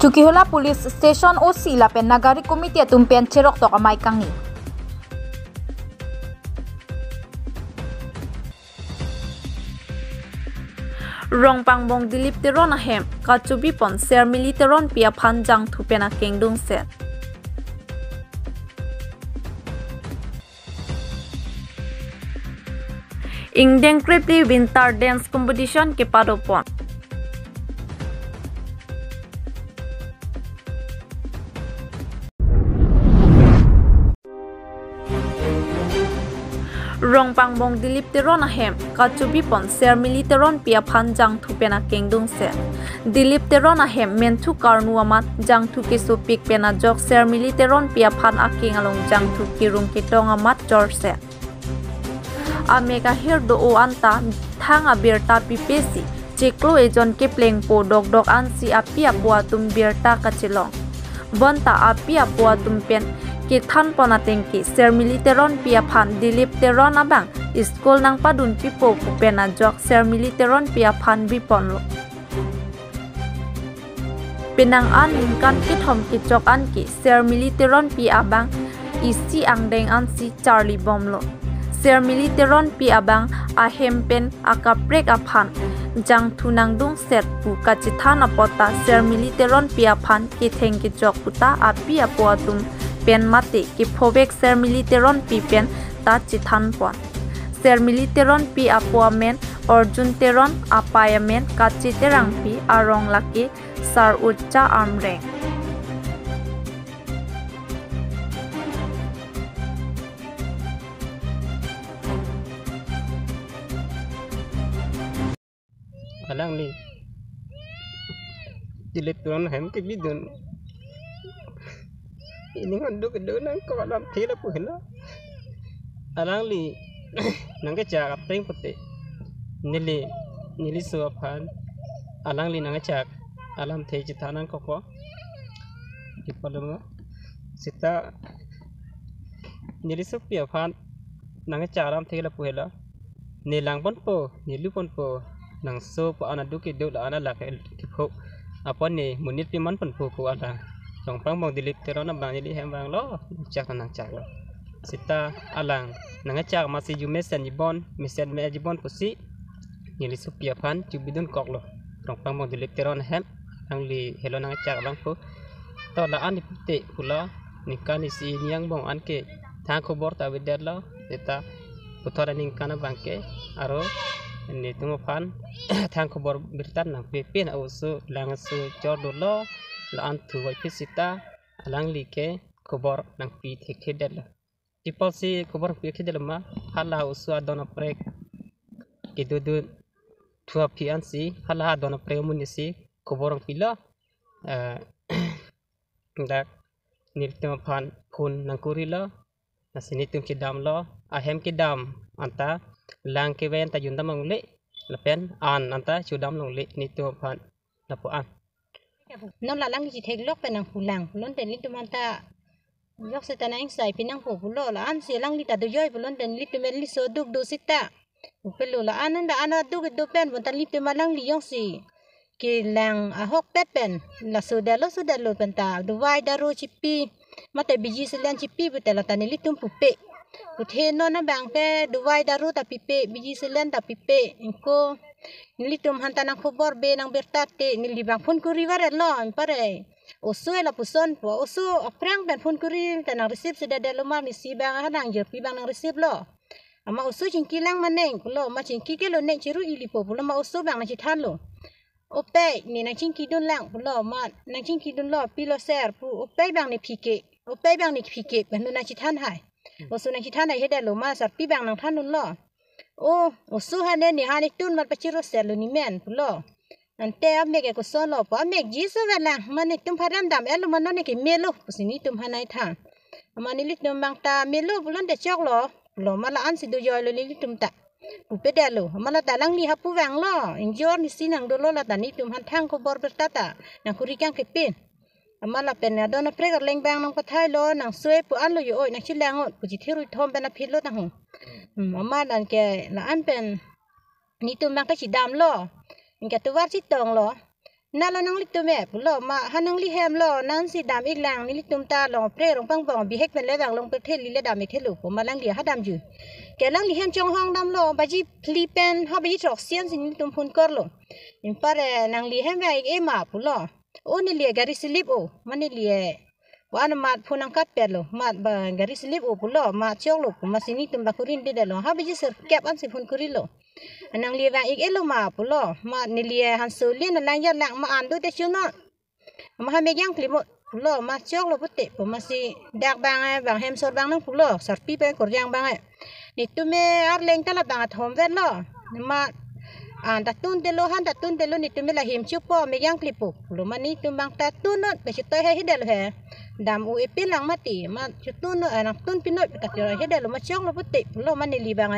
Chukihola Police Station o sila pen nagari komite tumpen cherok tok amai kangi. Rong pangbong dilip teron ahem kachubi pon ser militeron pia phanjang thupena kengdung set. Ingdeng Kripli Winter Dance Competition ke padopon. Rong pangbong dilip teron ahem kachubi pon ser militeron pia phanjang thupena kengdung set. Dilip teron ahem mentu karnu amat jang thu ke supik pena jok ser militeron pia phan aking along jang thu kirung kitong amat jor set. Amega hirdo o anta thanga birta pipesi cheklo ejon ke pleng po dog dog ansi apia bua tum birta kachilong bonta apia bua tum pen ke than pona tengki ser militeron pia phan dilip teron abang school nang padun pipo pena jok ser militeron pia phan bipon lo penang an kan ki thom ki chok an ki ser militeron pia abang isi angdeng ansi Charlie bom lo ser militeron pi abang ahem pen akaprek aphan jang thunang dung set pu kachithan apota ser militeron pi aphan ki theng ki jok puta api apoatum pen mate ki phobek ser militeron pi pen ta chithan pon ser militeron pi apoamen Arjun teron apayamen kachiterang pi arong laki sar ucha amreng. Alang ni dilip tuan hem ke bidun ini ngandu ke nang ko alam thila puhna alang li nang ke chak apeng pute nili suaphan alang li nang chak alam the chithanan ko dipalama sita nili supia phan nang chak alam thila puhla nilang pon po nilu pon po nang so po anadu ke do la ana la ke pho apon ni munit pi man pon pho ko ala song pang bong dilip teron bang ni hem bang lo chak nang chak lo sita alang nang chak ma si jume sen jibon misen me jibon pusi ni li supia phan chu bidun kok lo song pang bong dilip teron hem ang li helo nang chak bang pho to la an ni te pula ni kan ni si nyang bong an ke thang khobor ta widar lo sita puthora ning kana bang ke aro ni tungo phan thang khobor birtan nang pe na usu lang su chor do lo la an thu wai pisita alang li ke khobor nang pi thek del tipol si khobor pi khedel ma hala usu adona prek ke du thua pi an si hala adona prek mun si khobor pi lo dak nil tungo phan phun nang kuri lo nasini tum ki dam lo ahem ki dam anta lang ke ven ta yun damang le lapen an anta chudam long le ni to phan lapo an non la lang ji thek lok pe nang pulang lon den li tumanta yok se tanang sai pinang pu pulo la an se lang li ta do yoy lon den li tumen li so duk do sita pelu la an da ana duk do pen bon tan li tu malang li yong si ki lang a hok pet pen la so da lo pen ta do wai da ro chipi mate biji se lan chipi bu te la tan li tum pu pe Puthe no na bang pe duwai daru ta pipe biji selen ta pipe inko nilitum hantana khobor be nang bertate nili bang phun kuri waret lo pare osu la puson po osu aprang ben phun kuri ta nang receive sida de lo mar ni si bang hanang jer pi bang nang receive lo ama osu jingki lang maneng lo ma jingki ke lo nek chiru ili po lo ma osu bang na chithan lo ope ni nang jingki dun lang lo ma nang jingki dun lo pi lo ser pu ope bang ni phike ope bang ni phike ben na chithan hai osu nang chithan ai heda lo ma sar pi bang nang than nun lo osu hane ni hani tun mat pachiro sel lo ni men lo ante amege ko so lo pa meg jisu wala mane tum pharam dam elo man ne ke melo pusini tum hanai tha amani lit tum bang ta melo bulon de chok lo mala an si do yoy lo ni tum ta pu pe de lo mala ta lang ni hapu wang lo injor ni sinang do lo la ta ni tum han thang ko bor bertata nang kuri kang ke pen amala pen na do na pregar leng bang nang pathai lo nang sue pu an lo yo oi nang chilang ot pu ji thiru thom ben na phit lo ta hu ama dan ke la an pen ni tum bang ka chi dam lo inga tu war chi tong lo น่าเรานั่งลิตุแม่ปุโลมาฮันนั่งลิแฮมโลนั่งสีดำอีกหลังนี่ลิตุมตาลองเปรย์ลงปังบองบีเฮกเป็นเลวังลงไปเทลิเลดำอีกเทลุผมมาลังเลียฮัดดำอยู่แกลังลิแฮมจงห้องดำโลบาจีพลีเป็นฮาบาจีทรอกเซียนสินิตุมพุนกอร์โลอินปาร์นั่งลิแฮมแวงอีกมาปุโลโอ้นี่เลียการิสลิปโอมันนี่เลียวันมาพูนังกัดเปล่ามาการิสลิปโอปุโลมาเชี่ยวโลผมมาสินิตุมบักคุรินเดเดโลฮาบาจีเซอร์แก็บอันสิพุนคุริโลนั่งเลียแวงอีกโลมาปุโลมานี่เลียฮันสูเลียนนั่งยันหลังมาอ่านดูแต่ชั่วโนมาหาเมยังคลิปปุโลมาเชี่ยวโลพุทธิผมมาสิดักบางบางแฮมสดบางนั่งปุโลสารปีเป็นกอดยังบางนี่ตัวเมอาร์เลงตลาดบางทอมเวลโลมาตัดตุนเตโลฮันตัดตุนเตโลนี่ตัวเมละเห็มชุบปอเมยังคลิปปุโลมานี่ตัวบางตัดตุนนั่นไปชุดตัวให้เดลเหดำอูเอพิลังมาตีมาชุดตุนนักตุนพินอยตัดตัวให้เดลมาเชี่ยวโลพุทธิปุโลมานี่ลีบาง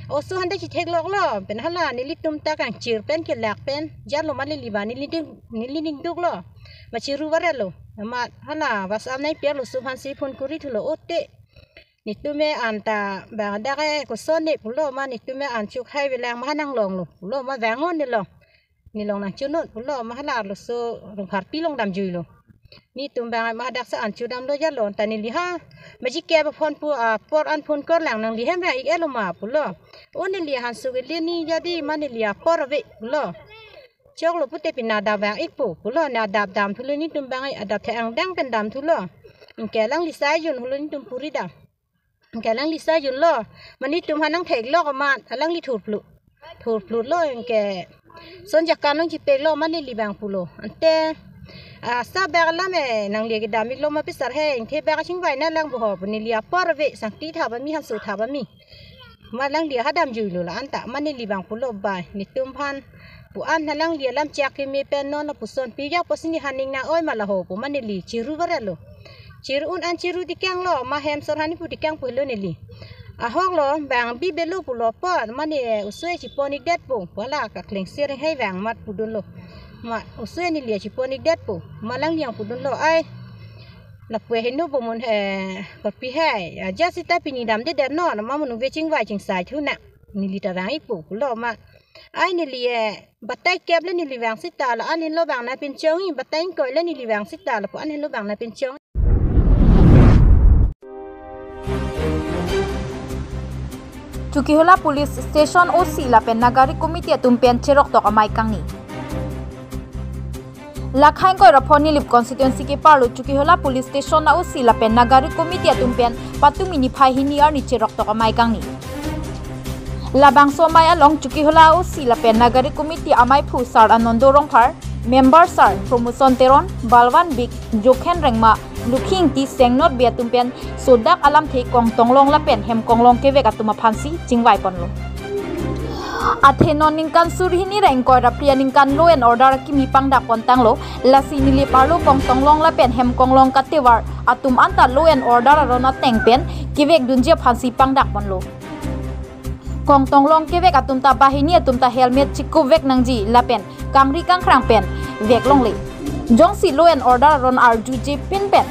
โอสุฮันได้ชิเทกลอกล้อเป็นฮัลลานี่ลิตุมตากังชีร์เป็นเกลักเป็นยันโลมานี่ลีบานี่ลิดิ้งดุกล้อมาชิรูวาร์โลมาฮัลลาวาสามในเปียลุสุฮันซีพุนคุริทุโลโอเตนี่ตัวเมอันตาบางได้ก็สอนนี่ปุโลมานี่ตัวเมอันชุกให้เวลามานั่งลงลุปุโลมาแหวงงอนนี่ลงนี่ลงนั่งจุนนปุโลมาฮัลลาลุสุลงผาปีลงดำจุยลงนี่ตัวบางมาดักสะอันจุดำโดยยันลงแต่นี่ลิฮะมาจิแกบพรปูปออันพุนก็หลังนั่งลิเห็นแบบอีกลงมาปุโลโอ้นี่ลิฮันสุเวลีนี่ยาดีมานี่ลิอาปอร์เวปุโลเจ้าลูกพุทธิปินาดาแวงอีกปุ๊บล้อนาดาบดำทุเรนี่ตุ้มบางไอ้ดับแทงดังเป็นดำทุล้อมันแกลังลิซายยุนทุเรนี่ตุ้มปุริดามันแกลังลิซายยุนล้อมันนี่ตุ้มหันนั่งเทกล้อกับมันลังลิถูดปลุดล้อมันแกส่วนจากการนั่งจิเปกล้อมันนี่ลิบางปุโลอันเตซาเบกละแม่นางเลียกดามิกล้อมาพิสารให้เทเบกชิงไว้นั่นลังบุหอบนี่ลิอาปอร์เวสังตีถาบมีหันสุถาบมีมาลังเลียฮัดดำจุยลุละอันตะมันนี่ลิบางปุโลบายนี่ตุ้มพันปูอันนั่งลังเลียลำจากที่มีเป็นนอนปูส่วนปียาปูสินิฮันนิงนาอ้อยมาละโหปูมันนี่ลีชิรูวาร์โลชิรูอันชิรูดิแกงล้อมาแฮมสารฮันนี่ปูดิแกงปูโลนี่ลีห้องล้อบางบีเบลูปูล้อปอดมันนี่อุสเวชิปอนิกเด็ดปูวลากับเคลงเสียให้แหวงมัดปูดุนโลมาอุสเวนี่เลียชิปอนิกเด็ดปูมาลังเลียงปูดุนโลไอนับเวหินุปูมุนกดปีให้จัสติตาปีนีดำเด็ดนอนมามุนเวชิงไว้ชิงสายทุนักนี่ลีตาแหวงอีปูล้อมาไอ้นี่เลียบัตไตเก็บแล้วนี่ลีแหวงสิตาละอันนี้โลบางนาเป็นเจ้าอีบัตไตก่อยแล้วนี่ลีแหวงสิตาละพวกอันนี้โลบางนาเป็นเจ้าChukihola Police Station OC la pen nagari committee tumpen cherok tok amai kangni Lakhain ko raphoni lip constituency ke parlo Chukihola Police Station na OC la pen nagari committee tumpen patumini phai hini ar ni cherok tok amai kangni Labang somai along Chukihola OC la pen nagari committee amai phu sar anondo rongphar member sar promotion teron balwan big jokhen rengma looking ti sengnot bia tumpen sodak alam the kong tonglong la pen hem konglong ke veka tuma phansi chingwai ponlo athenon ningkan surhini reng ko rapria ningkan law and order ki mi pangda kontanglo lasi nili parlo kong tonglong la pen hem konglong katewar atum anta law and order rona tengpen kivek dunje phansi pangda ponlo kong tonglong ke vek atum ta bahini atum ta helmet chikku vek nangji la pen kangri kang khrang pen vek longle jongsi law and order ron arjuje pin pen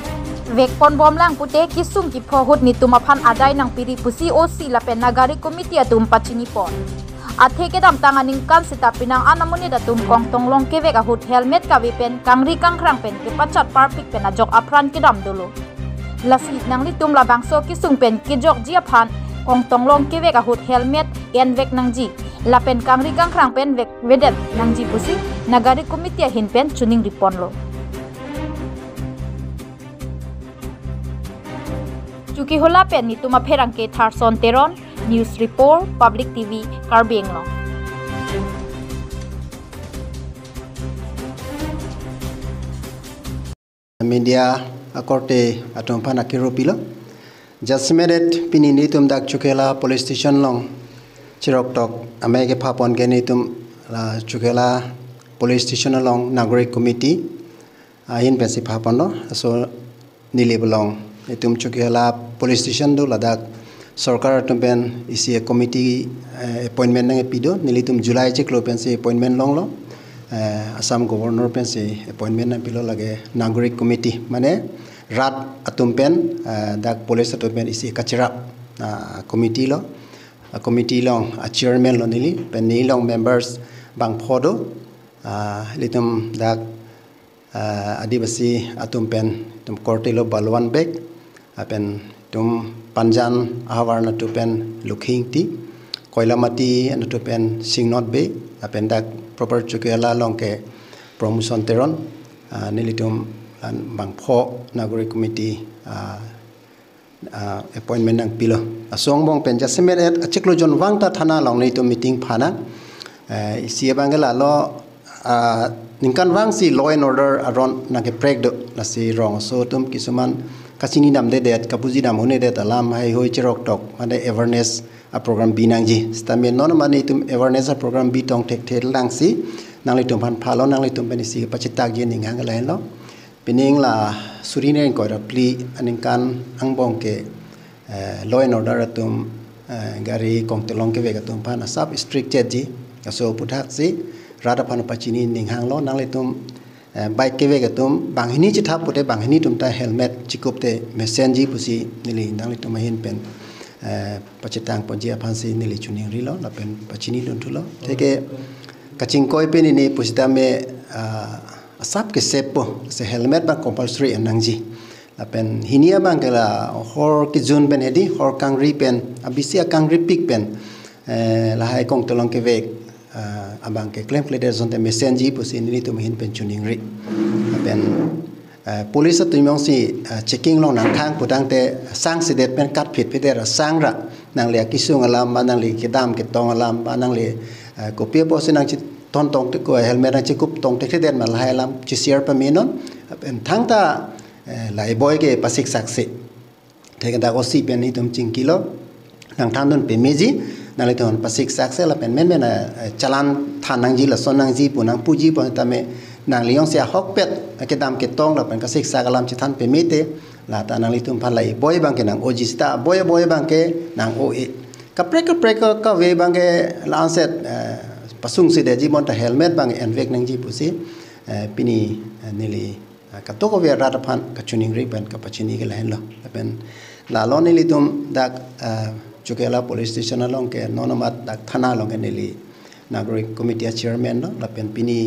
vek pon bom lang pute kisum ki phohut ni tuma phan adai nang piri pusi OC la pen nagari committee atum pachini pon athe ke dam tanganing kan sita pinang anamuni datum kong tonglong ke vek ahut helmet ka pen kangri kang khrang pen ke pachat parpik pen ajok apran ke dam dolo lasi nang li tum la bangso kisung pen ke jok jia phan kong tonglong ke vek ahut helmet en vek nangji la pen kangri kang khrang pen vek vedet nangji pusi nagari committee hin pen chuning ripon lo Chukihola pen ni tuma pherang ke tharson teron news report public TV Karbeng lo media akorte atom phana kiropilo jasmedet pinini tum dak Chukihola police station long chirok tok amege phapon ge ni tum Chukihola police station along nagorik committee ahin pensi phapon no so nili belong itum Chukihola police station do ladak sarkar tumpen isi committee appointment nang epido nilitum July che klo pensi appointment long lo Assam governor pensi appointment na pilo lage nagorik committee mane rat atumpen dak police atumpen isi kachira committee long chairman lo nili pen ni long members bang phodo litum dak adibasi atum pen tum kortelo balwan bek apen tum panjan ahawar na tu pen looking ti koilamati na tu pen singnot be apen dak proper chukela longke promotion teron nilitum bangpho nagori committee appointment nang pilo asong bong pen jasmet et achiklo jon wangta thana long nei to meeting phana isia bangela lo ningkan wang si law and order aron nage break do la si wrong so tum kisuman kasini nam de det kapuji nam hone det alam hai hoi chirok tok mane awareness a program binang ji stamen non mane tum awareness a program bi tong tek thel lang si nang le tum phan phalo nang le tum pen si pachita gi ning hang la lo pining la surine ko ra pli aningkan angbong ke law and order atum gari kong telong ke ve tum phan sub strict ji so puthak si rada phan pachini ning hang lo nang le tum bike ke ve tum banghini chi thap pute banghini tum ta helmet chikup te messenger pusi nili nang le tum hin pen pachitang ponji aphan si nili chuning ri lo la pen pachini lun thu lo theke kaching koi pe ni pusita me asap ke sepo se helmet ba compulsory anangji la pen hinia bang la hor ki jun ben hedi hor kangri pen abisi kangri pik pen la hai kong tolong ke ve abang ke claim leader zonte messenger pusi ni tum hin pen chuning ri pen police tu mong si checking long nang khang pudang te sang sidet pen kat phit phite ra sang ra nang le kisung alam nang le kidam ke tong alam nang le ko pe po sinang chi ton tong te ko helmet nang chi kup tong te den mal hai alam chi share pa mi non pen thang ta lai boy ke pasik saksi thega da ko si pen ni tum ching kilo nang than don pe meji nang le ton pasik saksi la pen men men chalan than nang ji la son nang ji punang puji po ta me nang liong sia hok pet ke dam ke tong la pen ka sik sa galam chi than pe mete la ta nang li tum phan lai boy bang ke nang oji sta boy bang ke nang o e ka prek ka ve bang ke lanset pasung si de ji mon ta helmet bang en vek nang ji pusi pini nili ka to ko ve ra ta phan ka chuning ri pen ka pachini ke lain lo pen la lo nili tum dak chukela police station along ke nonomat dak thana long ke nili nagori committee chairman no la pen pini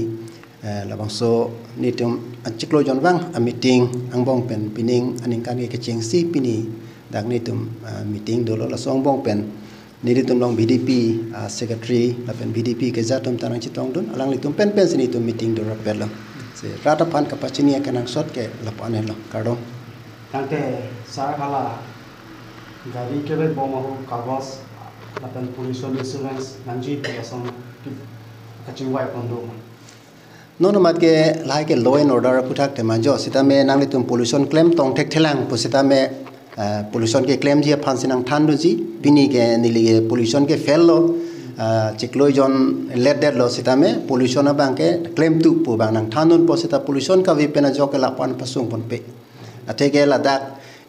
labang so nitum achiklo jon wang a meeting angbong pen pining aning kan ke cheng si pini dak nitum meeting dolo la song bong pen nitum long BDP secretary la pen BDP ke jatum tanang chitong dun alang litum pen pen sini tum meeting do rapel lo se rata phan kapachini kanang shot ke lapane lo kardong tante sarakala gari ke be bomo kagos la pen police insurance nanji person kaching wai kondo nono mat ke lai ke law and order puthak te manjo sitame nang litum pollution claim tong thek thelang pusitame pollution ke claim ji phan sinang than du ji bini ke nili pollution ke fail lo chikloi jon let that lo sitame pollution bang ke claim tu pu bang nang thanun posita pollution ka vi pena jok la pan pasung pon pe ateke la dak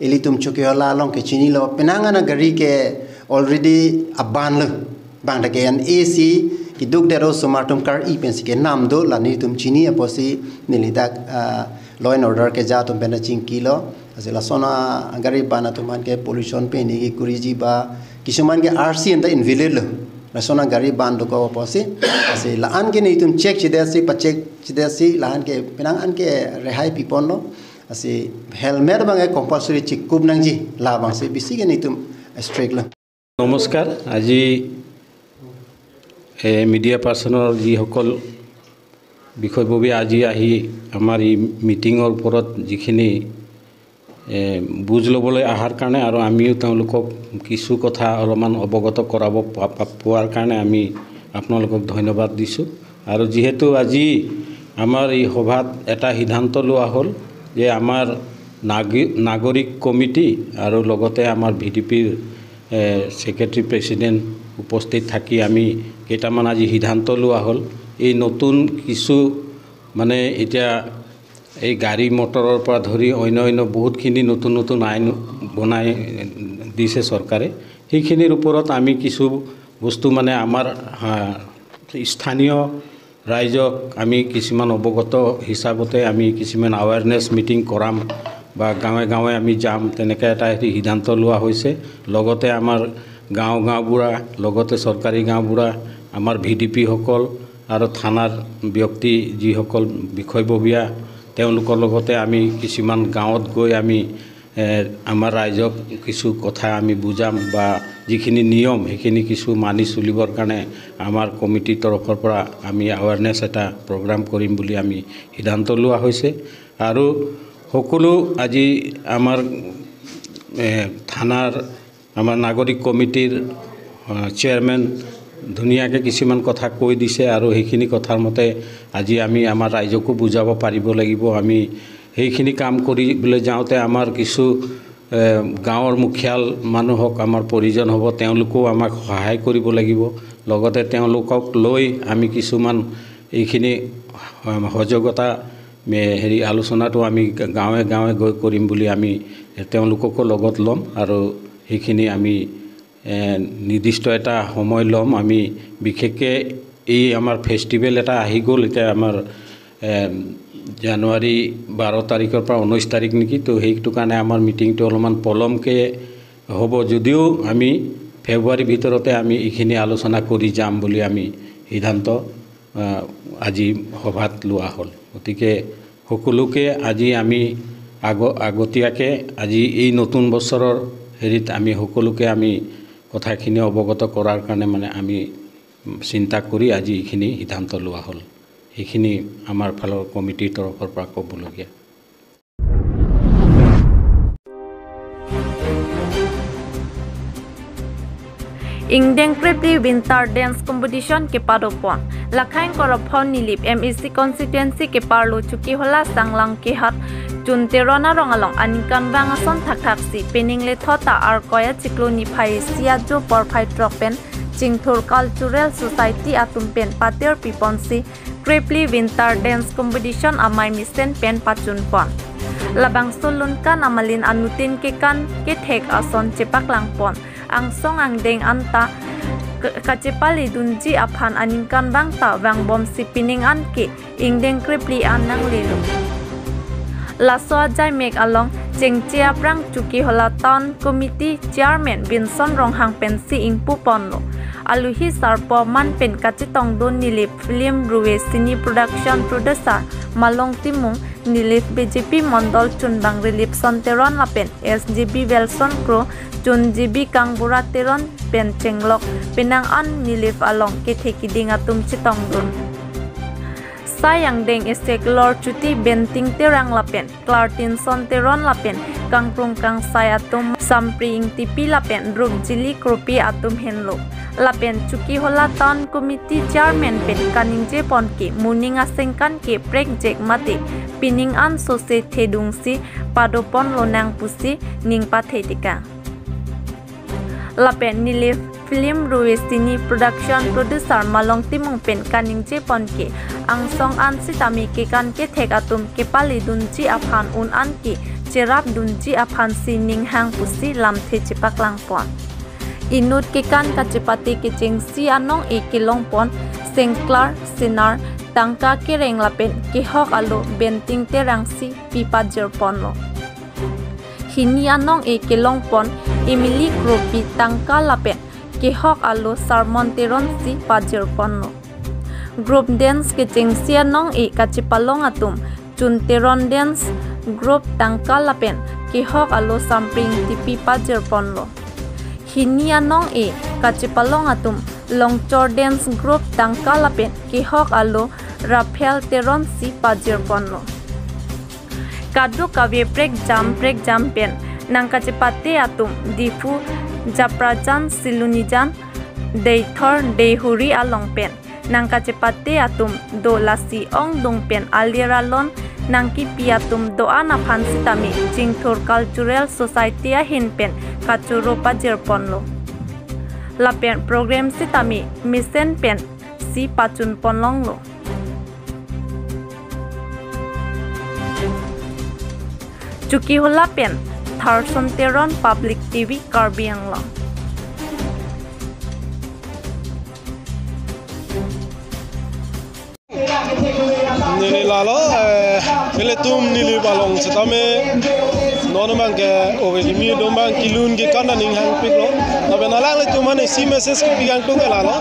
elitum chukiola long ke chini lo penanga na gari ke already aban lo bang da ke an AC ki duk dero somatum kar I pensi ke nam do la ni tum chini aposi nilidak law and order ke ja tum pena ching kilo asela sona gari bana tuman ke pollution pe ni ki kuriji ba kisuman ke RC and the invalid lo la sona gari ban do ko aposi ase la an ke ni tum check chidasi pa check chidasi la an ke penang an ke rehai pipon lo ase helmet bang e compulsory chikup nang ji la bang se bisi ke ni tum strict lo নমস্কাৰ আজি মিডিয়া পাৰ্চনৰ যিসকল বিষয়ববী আজি আহি আমাৰ এই মিটিঙৰ ওপৰত যিখিনি বুজ ল'বলৈ অহাৰ কাৰণে আৰু আমিও তেওঁলোকক কিছু কথা অলপমান অৱগত কৰাব পোৱাৰ কাৰণে আমি আপোনালোকক ধন্যবাদ দিছোঁ আৰু যিহেতু আজি আমাৰ এই সভাত এটা সিদ্ধান্ত লোৱা হ'ল যে আমাৰ নাগৰিক কমিটি আৰু লগতে আমাৰ ভিডিপিৰ সেক্ৰেটাৰী প্ৰেছিডেণ্ট উপস্থিত থাকি আমি কেইটামান আজি সিদ্ধান্ত লোৱা হ'ল এই নতুন কিছু মানে এতিয়া এই গাড়ী মটৰৰ পৰা ধৰি অন্য বহুতখিনি নতুন আইন বনাই দিছে চৰকাৰে সেইখিনিৰ ওপৰত আমি কিছু বস্তু মানে আমাৰ স্থানীয় ৰাইজক আমি কিছুমান অৱগত হিচাপতে আমি কিছুমান আৱেৰনেছ মিটিং কৰাম বা গাঁৱে গাঁৱে আমি যাম তেনেকৈ এটা সিদ্ধান্ত লোৱা হৈছে লগতে আমাৰ গাঁওবুঢ়া লগতে চৰকাৰী গাঁওবুঢ়া আমাৰ ভিডিপি সকল আৰু থানাৰ ব্যক্তি যিসকল বিষয়ববীয়া তেওঁলোকৰ লগতে আমি কিছুমান গাঁৱত গৈ আমি আমাৰ ৰাইজক কিছু কথা আমি বুজাম বা যিখিনি নিয়ম সেইখিনি কিছু মানি চলিবৰ কাৰণে আমাৰ কমিটিৰ তৰফৰ পৰা আমি আৱাৰনেছ এটা প্ৰগ্ৰাম কৰিম বুলি আমি সিদ্ধান্ত লোৱা হৈছে আৰু সকলো আজি আমাৰ থানাৰ আমাৰ নাগৰিক কমিটিৰ চেয়াৰমেন ধুনীয়াকৈ কিছুমান কথা কৈ দিছে আৰু সেইখিনি কথাৰ মতে আজি আমি আমাৰ ৰাইজকো বুজাব পাৰিব লাগিব আমি সেইখিনি কাম কৰিবলৈ যাওঁতে আমাৰ কিছু গাঁৱৰ মুখিয়াল মানুহক আমাৰ প্ৰয়োজন হ'ব তেওঁলোকেও আমাক সহায় কৰিব লাগিব লগতে তেওঁলোকক লৈ আমি কিছুমান এইখিনি সজাগতা আলোচনাটো আমি গাঁৱে গাঁৱে গৈ কৰিম বুলি আমি তেওঁলোককো লগত ল'ম আৰু সেইখিনি আমি নিৰ্দিষ্ট এটা সময় ল'ম আমি বিশেষকৈ এই আমাৰ ফেষ্টিভেল এটা আহি গ'ল এতিয়া আমাৰ জানুৱাৰী 12 তাৰিখৰ পৰা 19 তাৰিখ নেকি তো সেইটো কাৰণে আমাৰ মিটিংটো অলপমান পলমকৈ হ'ব যদিও আমি ফেব্ৰুৱাৰীৰ ভিতৰতে আমি এইখিনি আলোচনা কৰি যাম বুলি আমি সিদ্ধান্ত আজি সভাত লোৱা হ'ল গতিকে সকলোকে আজি আমি আগতীয়াকৈ আজি এই নতুন বছৰৰ হেৰিত আমি সকলোকে আমি কথাখিনি অৱগত কৰাৰ কাৰণে মানে আমি চিন্তা কৰি আজি এইখিনি সিদ্ধান্ত লোৱা হ'ল এইখিনি আমাৰ ফালৰ কমিটিৰ তৰফৰ পৰা ক'বলগীয়া Ingdeng Kripli Winter Dance Competition ke Padopon Lakhain Korapon Nilip MEC Constituency ke Parlo Chuki Hola Sanglang Kihat Junterona Rongalong Anikan Bangason Thaktaksi Peningle Thota Arkoya Cikloni Phai Siajo Porphai Tropen Jingthur Cultural Society Atumpen Pater Piponsi Kripli Winter Dance Competition Amai Misen Pen Pachunpon Labang Sulunkan Amalin Anutin Kekan Kethek Ason Cepak Langpon Angsong angdeng anta kacipali dunji aphan aningkan bangta wang bom sipining anke ingdeng Kripli anang lelu laso ajai mek along chengchia prang chuki hola town committee chairman Binson Ronghang pensi ingpu ponlo aluhi sarpo man pen kachitong don nilip film ruwe sini production producer malong timung nilip BJP mondol chunbang relief sonteron lapen SGB Wilson Crow Chun GB Kangbura Teron Pen Chenglok Penang An Nilif Along Kethekiding Atum Chitong Dun Sayang Deng Estek Lord Chuti Benting Terang Lapen Clartinson Teron Lapen Kangprung Kang Sayatum Sampring Tipi Lapen Rup Jili Kropi Atum Henlo Lapen Chuki Hola Town Committee Chairman Pen Kaningje Ponki Muning Asengkan Ke Prek Jek Mati Pining An Sose Thedungsi Padopon Lonang Pusi Ningpa Thetika Lapen Nilif Film Ruwesini Production Producer Malong Timung Pen Kaningje Ponke Angsong An Sitami Ke Kan Ke Thek Atum Ke Pali Dunji Aphan Un An Ki Cerap Dunji Aphan Si Ning Hang Pusi Lam The Cipak Langpon Inut Ke Kan Kacipati Ke Jeng Si Anong E Ke Longpon Sengklar Sinar Tangka Ke Reng Lapen Ke Hok Alo Benting Terang Si Pipa Jerponlo Hini Anong E Ke Longpon Emily Kropi Tangka Lapen Kehok Alo Sarmon Teron Si Pajer Ponlo Group Dance Ke Jengsia Nong E Kachipalong Atum Chun Teron Dance Group Tangka Lapen Kehok Alo Sampring Tipi Pajer Ponlo Hini Anong E Kachipalong Atum Longchor Dance Group Tangka Lapen Kehok Alo Rafael Teron Si Pajer Ponlo Kadu Kawe Prek Jam Pen Nangkacipati Atum Difu Japrajan Silunijan Deithor Dehuri Along Pen Nangkacipati Atum Do Lasi Ong Dung Pen Aliralon Nangki Piatum Do Anaphan Sitami Jingthur Cultural Society Ahin Pen Kachuro Pajer Ponlo Lapen Program Sitami Misen Pen Si Pachun Ponlonglo Chuki Hola Pen Tharson Teron Public TV Karbi Anglong Nini lalo, ele tum nili balong setame non mang ke over mi dom bang kilun ke kan ning hang pik lo la ben ala le tu man si message ki pigang tu ke la lo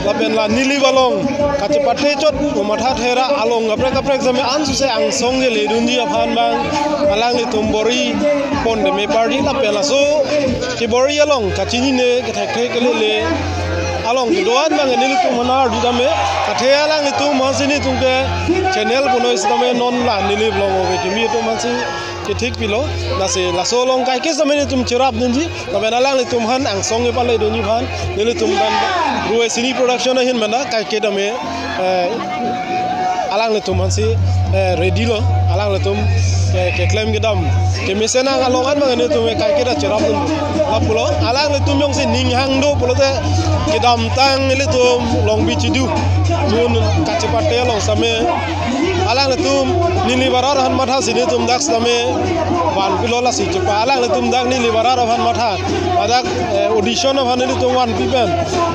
la ben la nili balong ka che pate chot o matha thera along apre exam an su se ang song ge le dun ji aphan bang alang le tum bori pon de me party la ben la so ki bori along ka chini ne ke thak ke le along doan bang ni tu mana du dame ka the alang le tu ma sini tu ke channel bonoi stame non la nili blog over ki mi tu man si ke thik pilo la se la so long kai ke samene tum chirap dunji la bena lang le tum han ang song e pale doni bhan le tum ban ruwe sini production hin mana kai ke dame alang le tum han si ready lo alang le tum ke claim ke dam ke mesena ngalong an mangane tum kai ke da chirap dun la pulo alang le tum yong si ning hang do pulo te ke dam tang le tum long bi chidu mun ka chepate long same alang le tum nili barar han matha sini tum dak same wan pilo la si chepa alang le tum dak nili barar han matha adak audition han ni tum wan pipen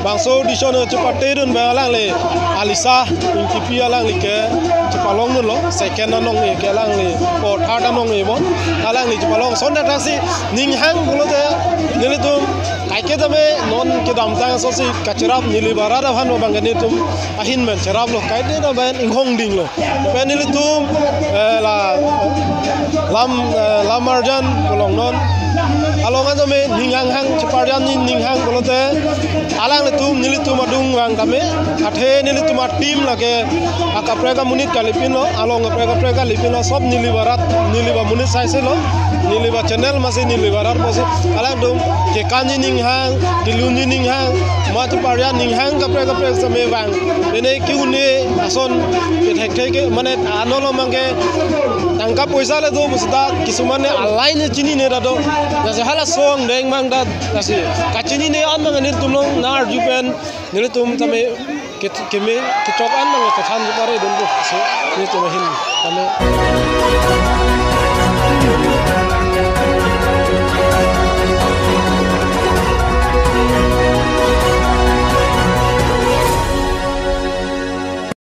bangso audition chepate dun ba alang le alisa inkipi alang le ke chepalong nun lo second anong e ke alang le ko third anong e bon alang le chepalong son da si ning hang bulo te nili tum kai ke dame non ke dam tang so si kachirap nili barar han bangane tum ahin men cherap lo kai de da ben inghong ding lo nili tum lam marjan bolong non along an me ningang hang cheparjan ni ninghang bolote alang le tum nili tum adung wang kame athe nili tum team lage akaprega munit kalipin lo along aprega lipin lo sob nili barat nili ba munit saise lo nili ba channel mase nili barat mase alang dum ke kanji ninghang dilunji ninghang ma cheparjan ninghang kaprega same wang bene kiune ason ke thek mane anolo mange tangka poisa le do musda kisumane align chini ne da do jase hala song deng mang da jase kachini ne an mang ne tumlong nar jupen ne tum tame ke me ke chok an mang ke than pare dun do so ne tum hin tame